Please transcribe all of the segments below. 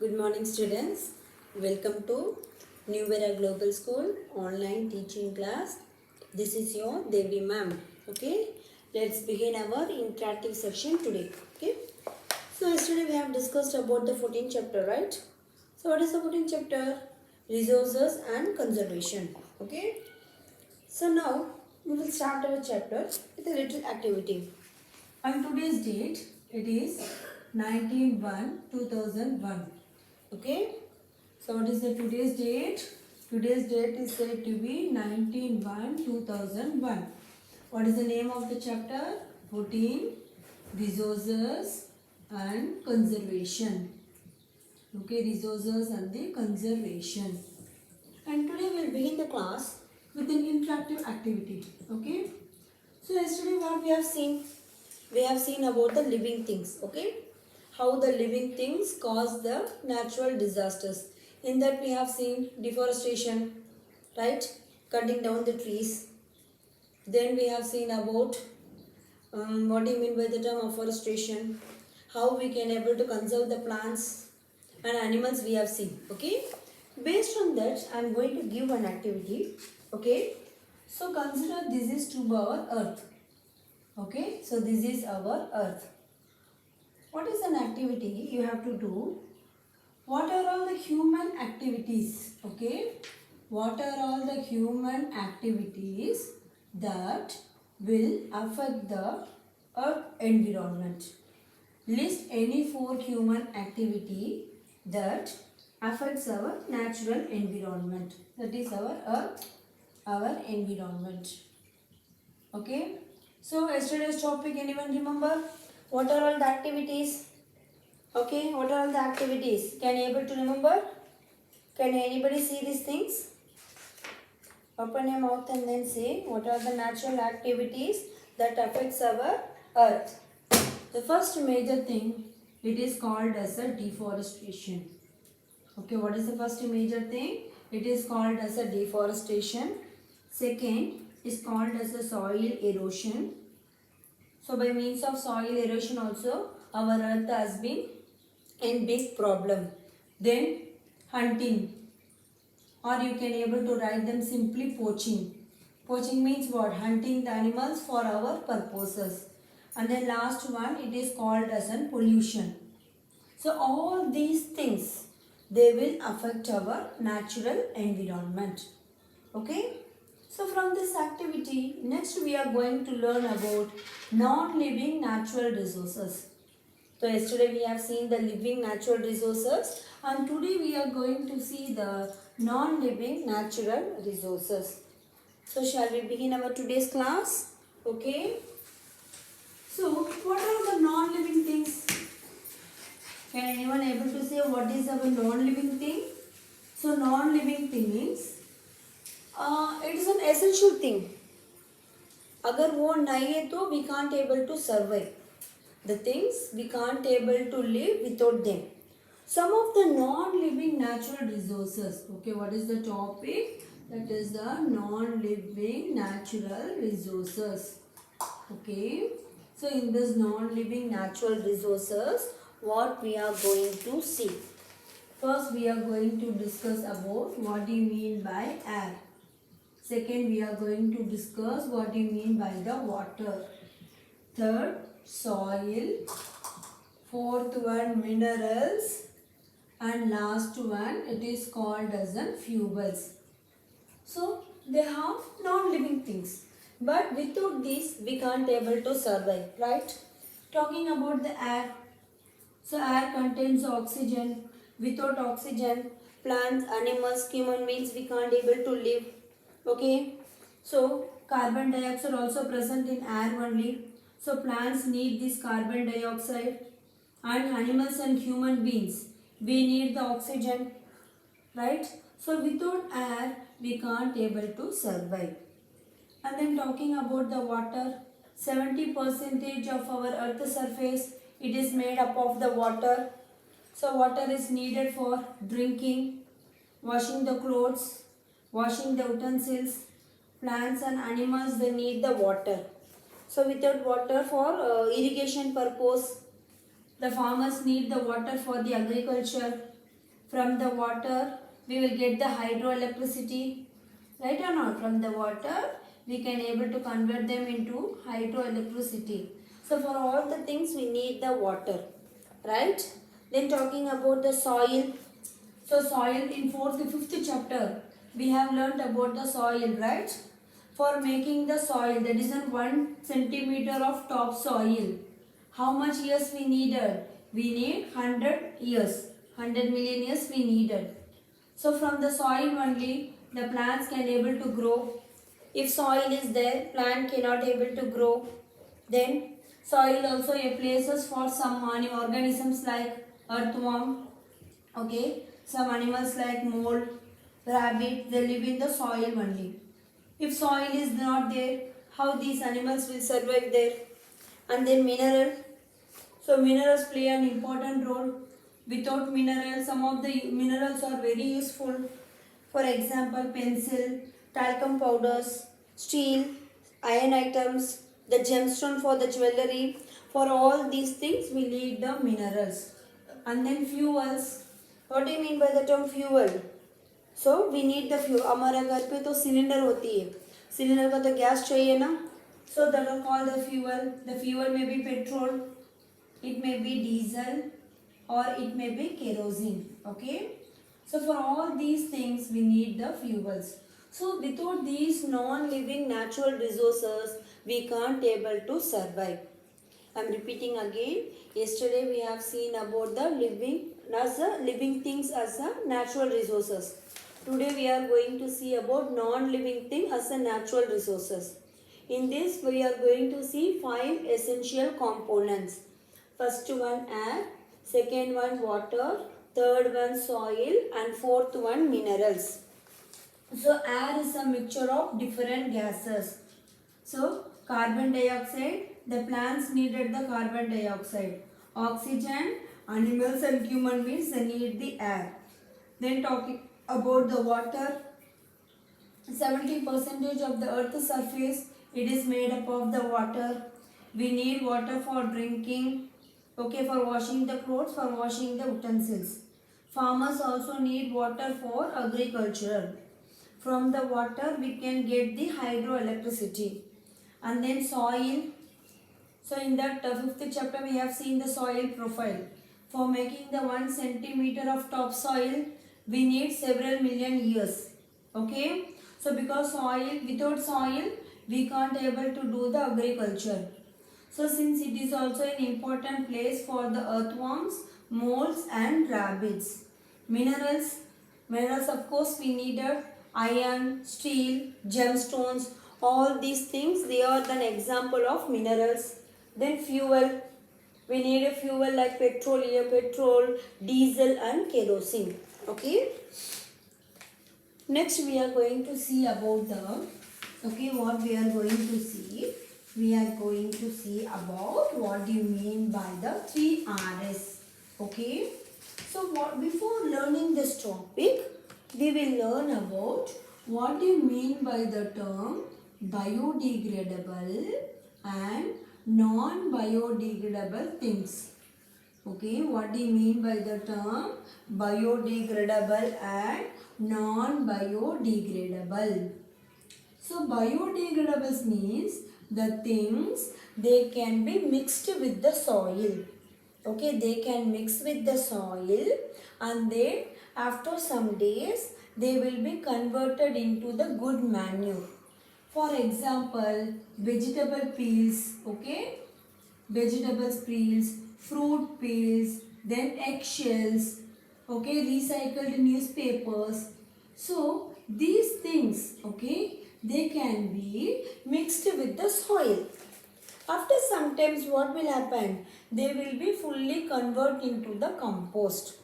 Good morning, students. Welcome to New Era Global School online teaching class. This is your Devi ma'am. Okay, let's begin our interactive section today. Okay, so yesterday we have discussed about the 14th chapter, right? So, what is the 14th chapter? Resources and conservation. Okay, so now we will start our chapter with a little activity. On today's date, it is 19/1/2001. Okay. So what is the today's date? Today's date is said to be 19/1/2001. What is the name of the chapter? 14 Resources and Conservation. Okay, resources and the conservation. And today we will begin the class with an interactive activity. Okay. So yesterday what we have seen? We have seen about the living things. Okay. How the living things cause the natural disasters. In that we have seen deforestation, right? Cutting down the trees. Then we have seen about what do you mean by the term afforestation? How we can able to conserve the plants and animals we have seen. Okay. Based on that, I am going to give an activity. Okay. So consider this is to our earth. Okay. So this is our earth. What is an activity you have to do? What are all the human activities? Okay. What are all the human activities that will affect the earth environment? List any 4 human activity that affects our natural environment. That is our earth, our environment. Okay. So yesterday's topic, anyone remember? What are all the activities? Okay, what are all the activities? Can you able to remember? Can anybody see these things? Open your mouth and then say what are the natural activities that affects our earth. The first major thing, it is called as a deforestation. Okay, what is the first major thing? It is called as a deforestation. Second is called as a soil erosion. So by means of soil erosion also our earth has been in big problem. Then hunting, or you can able to write them simply poaching. Poaching means what? Hunting the animals for our purposes. And then last one, it is called as an pollution. So all these things, they will affect our natural environment. Okay. So from this activity, next we are going to learn about non-living natural resources. So yesterday we have seen the living natural resources and today we are going to see the non-living natural resources. So shall we begin our today's class? Okay. So what are the non-living things? Can anyone able to say what is our non-living thing? So non-living thing means it is an essential thing. अगर वो नहीं है तो we can't able to survive. The things we can't able to live without them. Some of the non-living natural resources. Okay, what is the topic? That is the non-living natural resources. Okay. So in this non-living natural resources, what we are going to see? First, we are going to discuss about what do you mean by air. Second, we are going to discuss what do you mean by the water. Third, soil. Fourth one, minerals. And last one, it is called as a fuels. So, they have non-living things. But without these, we can't able to survive, right? Talking about the air. So, air contains oxygen. Without oxygen, plants, animals, human beings, we can't able to live. Okay. So, carbon dioxide also present in air only. So, plants need this carbon dioxide. And animals and human beings, we need the oxygen. Right. So, without air, we can't able to survive. And then talking about the water, 70% of our earth surface, it is made up of the water. So water is needed for drinking, washing the clothes, washing the utensils. Plants and animals, they need the water. So without water for irrigation purpose, the farmers need the water for the agriculture. From the water, we will get the hydroelectricity. Right or not? From the water, we can able to convert them into hydroelectricity. So for all the things, we need the water. Right? Then talking about the soil. So soil in 4th to 5th chapter, we have learnt about the soil, right? For making the soil, that is in 1 centimeter of top soil. How much years we needed? We need 100 years. 100 million years we needed. So from the soil only, the plants can able to grow. If soil is there, plant cannot able to grow. Then soil also a places for some organisms like earthworm. Okay, some animals like mole, rabbit, they live in the soil only. If soil is not there, how these animals will survive there? And then mineral. So minerals play an important role. Without minerals, some of the minerals are very useful. For example, pencil, talcum powders, steel, iron items, the gemstone for the jewelry. For all these things, we need the minerals. And then fuels. What do you mean by the term fuel? So we need the fuel. हमारे घर पे तो cylinder होती है. Cylinder का तो gas चाहिए ना. So that are called the fuel. The fuel may be petrol, it may be diesel, or it may be kerosene. Okay. So for all these things we need the fuels. So without these non-living natural resources, we can't able to survive. I am repeating again. Yesterday we have seen about the living things as a natural resources. Today we are going to see about non-living thing as a natural resources. In this we are going to see 5 essential components. First one air, second one water, third one soil, and fourth one minerals. So air is a mixture of different gases. So carbon dioxide, the plants needed the carbon dioxide. Oxygen, animals and human beings, they need the air. Then talking about the water, 70% of the earth's surface, it is made up of the water. We need water for drinking, okay, for washing the clothes, for washing the utensils. Farmers also need water for agriculture. From the water we can get the hydroelectricity. And then soil. So in that 5th chapter we have seen the soil profile. For making the 1 centimeter of topsoil, we need several million years. Okay. So because without soil, we can't able to do the agriculture. So since it is also an important place for the earthworms, moles and rabbits. Minerals of course we needed iron, steel, gemstones, all these things, they are an example of minerals. Then fuel, we need a fuel like petrol, diesel and kerosene. Okay. Next we are going to see about what we are going to see. We are going to see about what do you mean by the 3 Rs. Okay. So before learning this topic, we will learn about what do you mean by the term biodegradable and non-biodegradable things. Okay, what do you mean by the term biodegradable and non-biodegradable? So biodegradables means the things, they can be mixed with the soil. Okay, they can mix with the soil and then after some days they will be converted into the good manure. For example, vegetable peels, okay, vegetables peels, fruit peels, then eggshells, okay, recycled newspapers. So these things, okay, they can be mixed with the soil. After some times what will happen? They will be fully converted into the compost.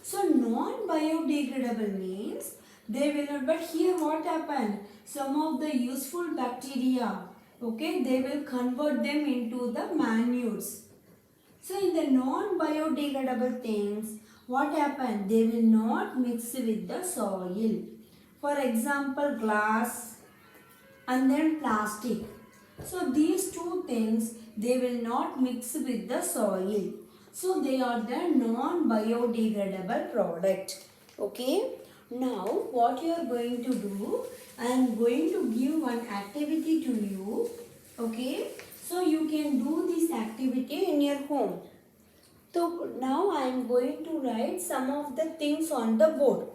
So non-biodegradable means they will not, but here what happened? Some of the useful bacteria, okay, they will convert them into the manures. So in the non-biodegradable things, what happened? They will not mix with the soil. For example, glass and then plastic. So these two things, they will not mix with the soil. So they are the non-biodegradable product. Okay. Now what you are going to do, I am going to give one activity to you. Okay. So you can do this activity in your home. So now I am going to write some of the things on the board.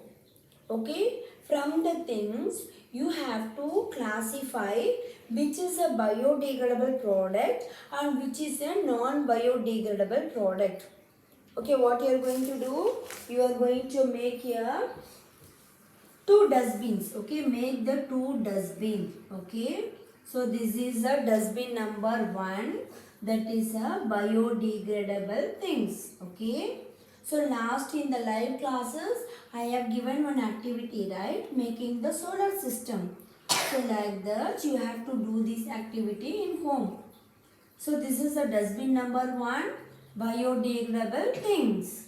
Okay. From the things you have to classify which is a biodegradable product and which is a non-biodegradable product. Okay, what you are going to do? You are going to make here two dustbins. Okay, make the two dustbin. Okay, so this is a dustbin number 1, that is a biodegradable things. Okay, so last in the live classes I have given one activity, right, making the solar system. So like that you have to do this activity in home. So this is a dustbin number 1, biodegradable things.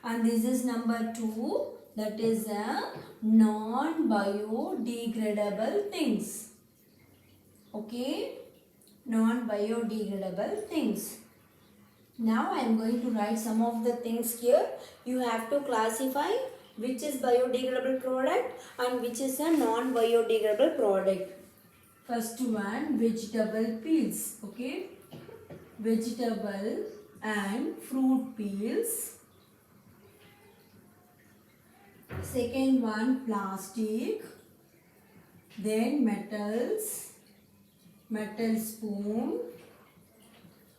And this is number 2, that is a non-biodegradable things. Okay, non-biodegradable things. Now I am going to write some of the things here. You have to classify which is biodegradable product and which is a non-biodegradable product. First one, vegetable peels. Okay, vegetable and fruit peels. Second one, plastic. Then metals, metal spoon.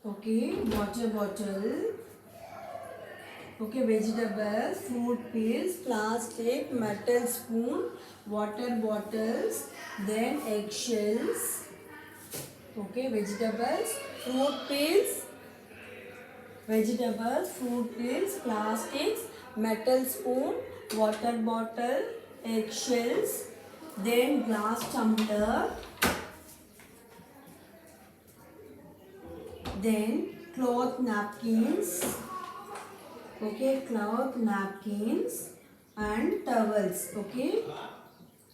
Okay, water bottle. Okay, vegetables, fruit peels, plastic, metal spoon, water bottles, then eggshells. Okay, vegetables, fruit peels, plastics, metal spoon, water bottle, eggshells, then glass tumbler, then cloth napkins. Okay, cloth napkins and towels. Okay,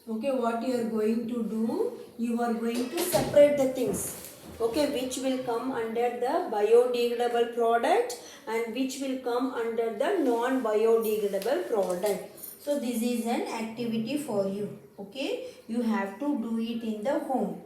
what you are going to do, you are going to separate the things. Okay, which will come under the biodegradable product and which will come under the non-biodegradable product. So this is an activity for you. Okay, you have to do it in the home.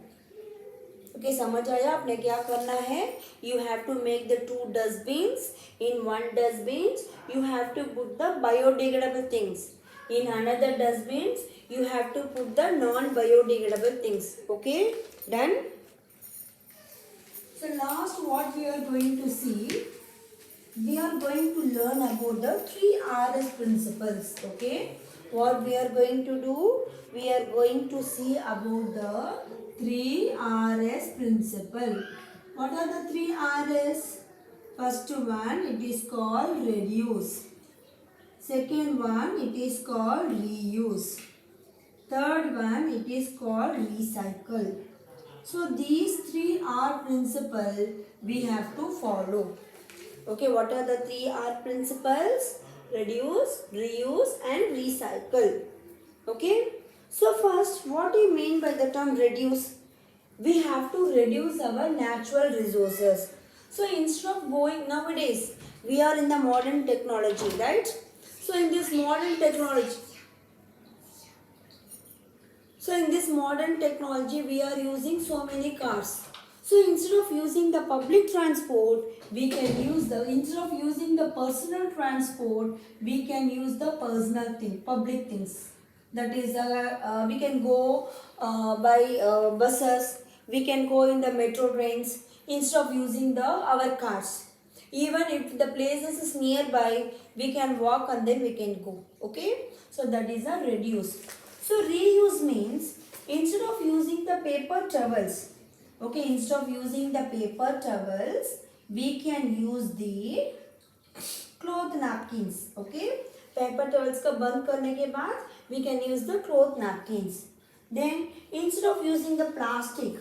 Okay, समझ आया आपने क्या करना है? You have to make the two dustbins. In one dustbin, you have to put the biodegradable things. In another dustbins, you have to put the non-biodegradable things. Okay, done? So last what we are going to see, we are going to learn about the 3RS principles. Okay, what we are going to do, we are going to see about the 3RS principle. What are the 3RS? First one, it is called reduce. Second one, it is called reuse. Third one, it is called recycle. So these 3R principle we have to follow. Okay, what are the 3R principles? Reduce, reuse and recycle. Okay. So first, what do you mean by the term reduce? We have to reduce our natural resources. So instead of going, nowadays, we are in the modern technology, right? So in this modern technology, we are using so many cars. So instead of using the public transport, we can use instead of using the personal transport, we can use the public things. That is, we can go by buses, we can go in the metro trains instead of using our cars. Even if the places is nearby, we can walk and then we can go. Okay, so that is a reduce. So reuse means instead of using the paper towels, okay, instead of using the paper towels, we can use the cloth napkins. Okay, paper towels का बंद करने के बाद we can use the cloth napkins. Then instead of using the plastic,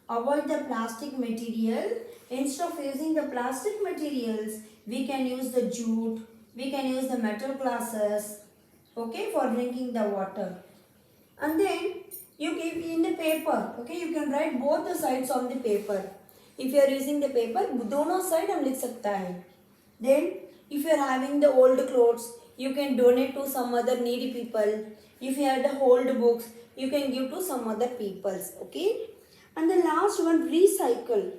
avoid the plastic material. Instead of using the plastic materials, we can use the jute, we can use the metal glasses, okay, for drinking the water. And then you give in the paper, okay, you can write both the sides on the paper. If you are using the paper, दोनों side हम लिख सकता है. Then if you are having the old clothes, you can donate to some other needy people. If you have the old books, you can give to some other peoples. Okay. And the last one, recycle.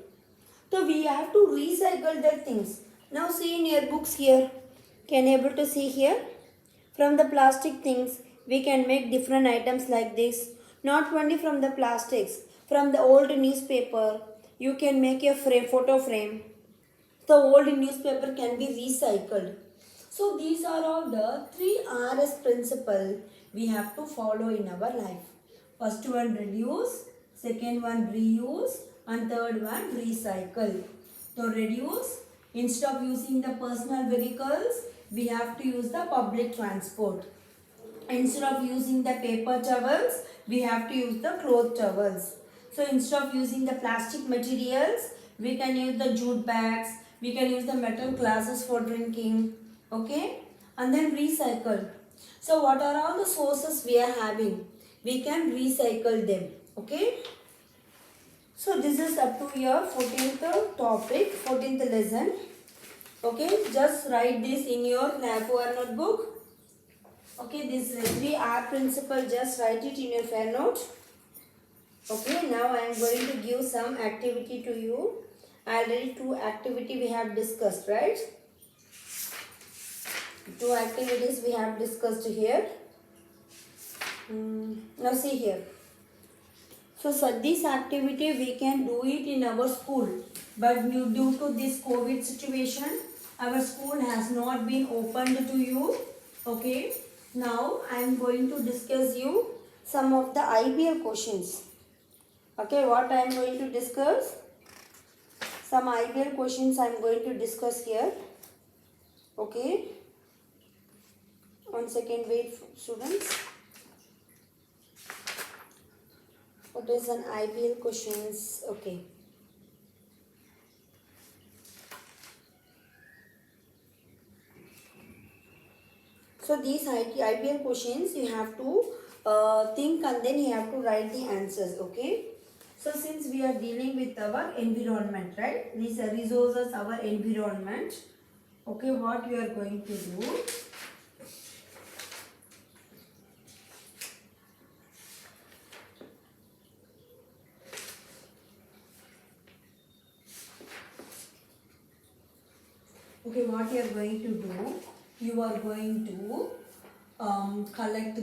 So we have to recycle the things. Now see in your books here. Can you able to see here? From the plastic things, we can make different items like this. Not only from the plastics, from the old newspaper, you can make a frame, photo frame. The old newspaper can be recycled. So these are all the 3Rs principle we have to follow in our life. First one, reduce. Second one, reuse. And third one, recycle. So reduce, instead of using the personal vehicles, we have to use the public transport. Instead of using the paper towels, we have to use the cloth towels. So instead of using the plastic materials, we can use the jute bags, we can use the metal glasses for drinking. Okay. And then recycle. So what are all the sources we are having? We can recycle them. Okay. So this is up to your 14th topic, 14th lesson. Okay, just write this in your Fair notebook. Okay, this 3R principle, just write it in your fair note. Okay, now I am going to give some activity to you. Already 2 activity we have discussed, right? 2 activities we have discussed here. Now see here. So this activity we can do it in our school, but due to this COVID situation, our school has not been opened to you. Okay. Now I am going to discuss you some of the IBL questions. Okay, what I am going to discuss? Some IBL questions I am going to discuss here. Okay. 1 second, wait, students. What is an IBL questions? Okay. So these IBL questions you have to think and then you have to write the answers. Okay. So since we are dealing with our environment, right? These are resources, our environment. Okay, what we are going to do? Okay, what you are going to do? You are going to collect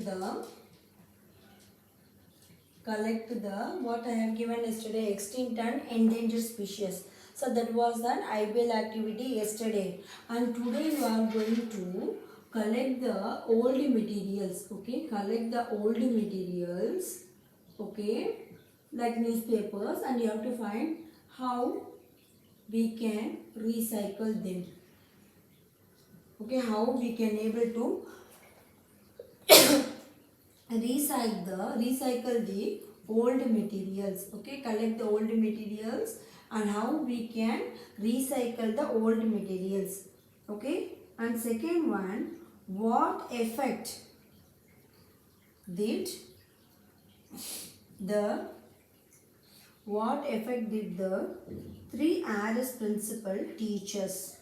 what I have given yesterday, extinct and endangered species. So that was an IBL activity yesterday, and today you are going to collect the old materials. Okay, collect the old materials. Okay, like newspapers, and you have to find how we can recycle them. Okay, how we can able to recycle the old materials. Okay, collect the old materials and how we can recycle the old materials. Okay, and second one, what effect did the 3Rs principle teach us?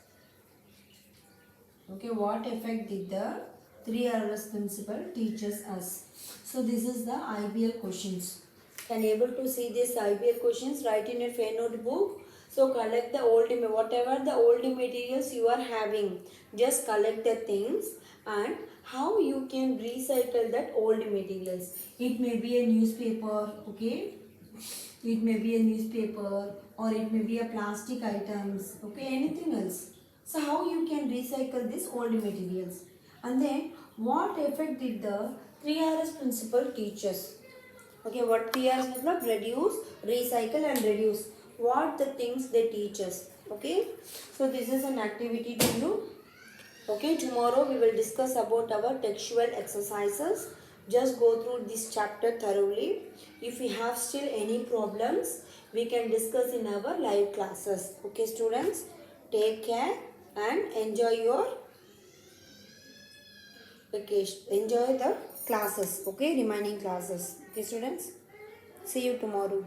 Okay, what effect did the 3Rs principle teaches us? So this is the IBL questions. Can you able to see this IBL questions? Write in a fair notebook. So collect the old, whatever the old materials you are having, just collect the things and how you can recycle that old materials. It may be a newspaper, okay? It may be a newspaper or it may be a plastic items, okay? Anything else. So how you can recycle these old materials? And then what effect did the 3Rs principle teach us? Okay, what 3Rs principle? Reduce, recycle and reduce. What the things they teach us? Okay, so this is an activity to you. Okay, tomorrow we will discuss about our textual exercises. Just go through this chapter thoroughly. If we have still any problems, we can discuss in our live classes. Okay, students, take care and enjoy your vacation. Enjoy the classes. Okay, remaining classes. Okay, students, see you tomorrow.